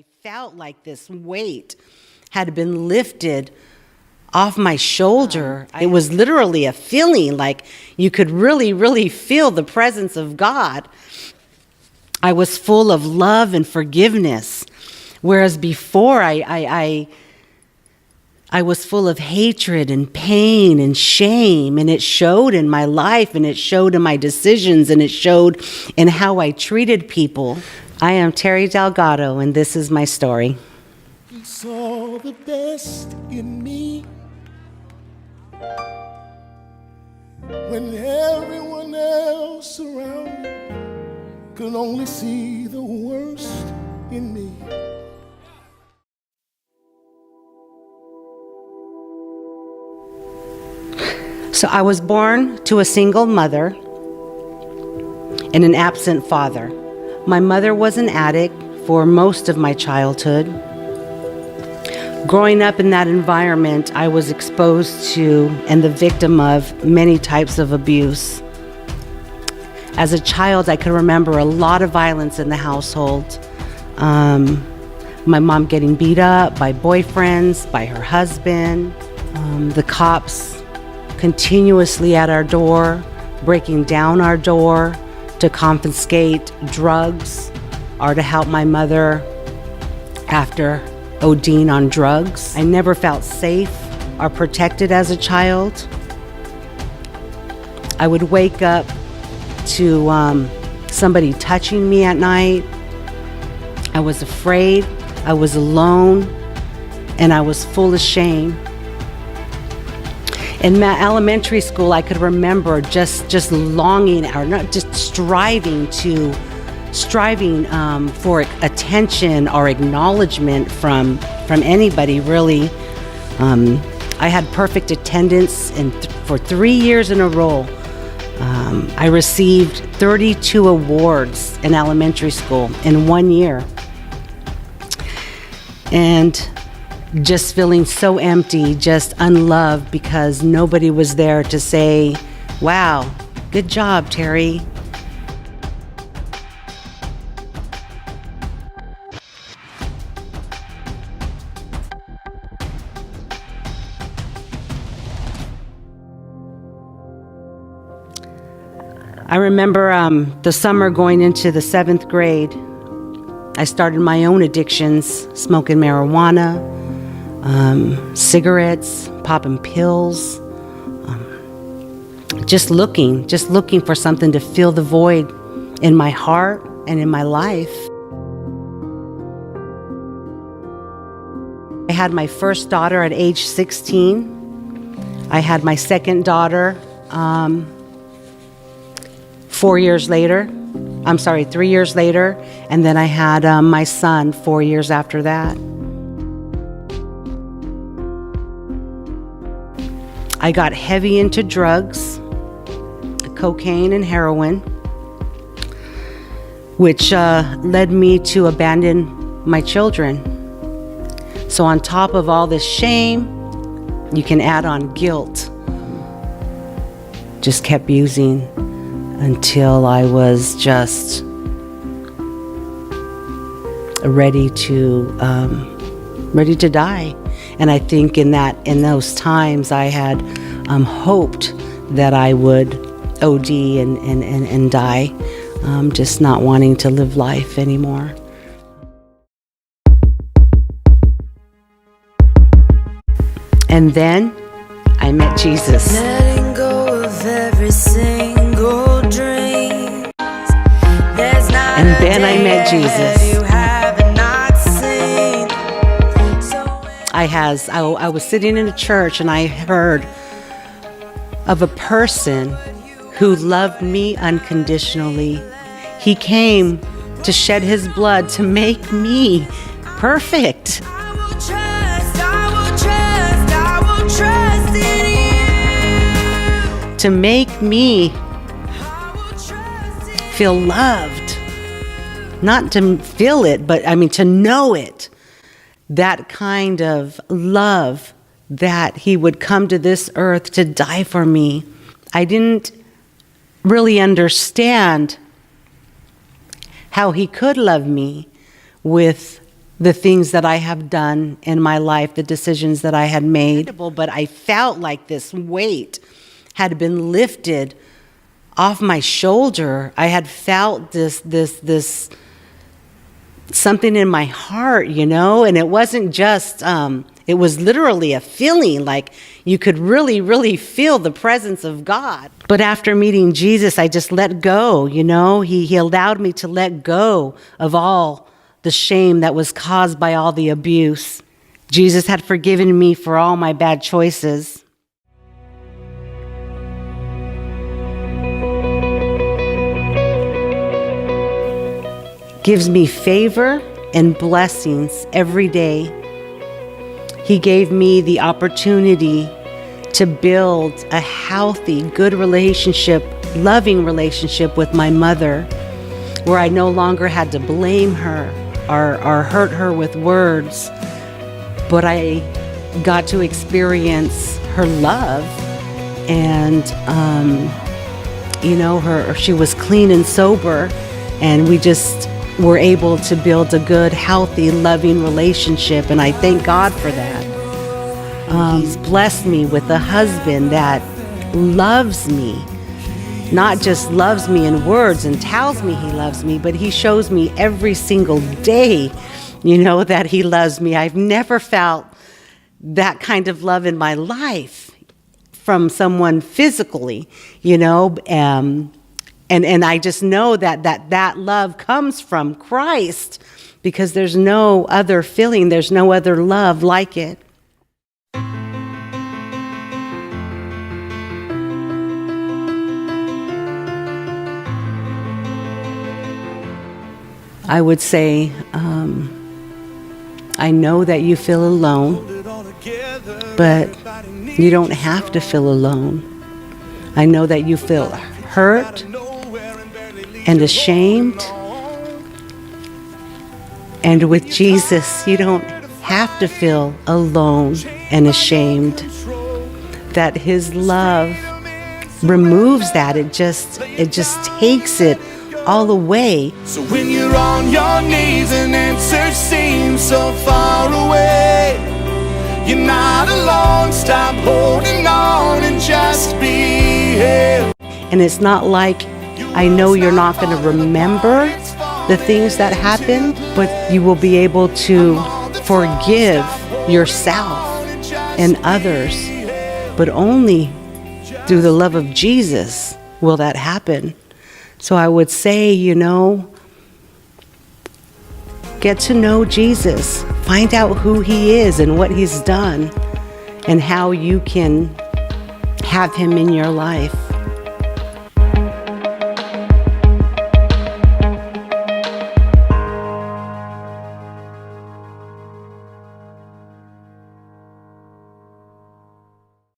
I felt like this weight had been lifted off my shoulder. It was literally a feeling like you could really, really feel the presence of God. I was full of love and forgiveness, whereas before I was full of hatred and pain and shame, and it showed in my life, and it showed in my decisions, and it showed in how I treated people. I am Terry Delgado, and this is my story. He saw the best in me when everyone else around me could only see the worst in me. So I was born to a single mother and an absent father. My mother was an addict for most of my childhood. Growing up in that environment, I was exposed to and the victim of many types of abuse. As a child, I could remember a lot of violence in the household. My mom getting beat up by boyfriends, by her husband, the cops continuously at our door, breaking down our door to confiscate drugs or to help my mother after ODing on drugs. I never felt safe or protected as a child. I would wake up to somebody touching me at night. I was afraid, I was alone, and I was full of shame. In my elementary school, I could remember just longing, or not just striving for attention or acknowledgement from anybody, really. I had perfect attendance, and for 3 years in a row, I received 32 awards in elementary school in 1 year. And just feeling so empty, just unloved, because nobody was there to say, wow, good job, Terry. I remember the summer going into the 7th grade, I started my own addictions, smoking marijuana, cigarettes, popping pills, just looking for something to fill the void in my heart and in my life. I had my first daughter at age 16. I had my second daughter 3 years later, and then I had my son 4 years after that. I got heavy into drugs, cocaine and heroin, which led me to abandon my children. So on top of all this shame, you can add on guilt. Just kept using until I was just ready to die. And I think in those times I had hoped that I would OD and die, just not wanting to live life anymore. And then I met Jesus. Letting go of every single dream. And then I met Jesus. I was sitting in a church, and I heard of a person who loved me unconditionally. He came to shed his blood to make me perfect. I will trust in you. To make me feel loved. Not to feel it, but to know it. That kind of love, that he would come to this earth to die for me. I didn't really understand how he could love me with the things that I have done in my life, the decisions that I had made. But I felt like this weight had been lifted off my shoulder. I had felt this something in my heart, and it wasn't just, it was literally a feeling, like you could really, really feel the presence of God. But after meeting Jesus, I just let go, He allowed me to let go of all the shame that was caused by all the abuse. Jesus had forgiven me for all my bad choices. Gives me favor and blessings every day. He gave me the opportunity to build a healthy, good relationship, loving relationship with my mother, where I no longer had to blame her or hurt her with words, but I got to experience her love. And, she was clean and sober, and we just were able to build a good, healthy, loving relationship, and I thank God for that. He's blessed me with a husband that loves me, not just loves me in words and tells me he loves me, but he shows me every single day, that he loves me. I've never felt that kind of love in my life from someone physically, and I just know that love comes from Christ, because there's no other feeling, there's no other love like it. I would say, I know that you feel alone, but you don't have to feel alone. I know that you feel hurt and ashamed. And with Jesus, you don't have to feel alone and ashamed. That His love removes that. It just takes it all away. So when you're on your knees and answer seems so far away, you're not alone. Stop holding on and just be here. And it's not like, I know you're not going to remember the things that happened, but you will be able to forgive yourself and others. But only through the love of Jesus will that happen. So I would say, get to know Jesus. Find out who He is and what He's done, and how you can have Him in your life.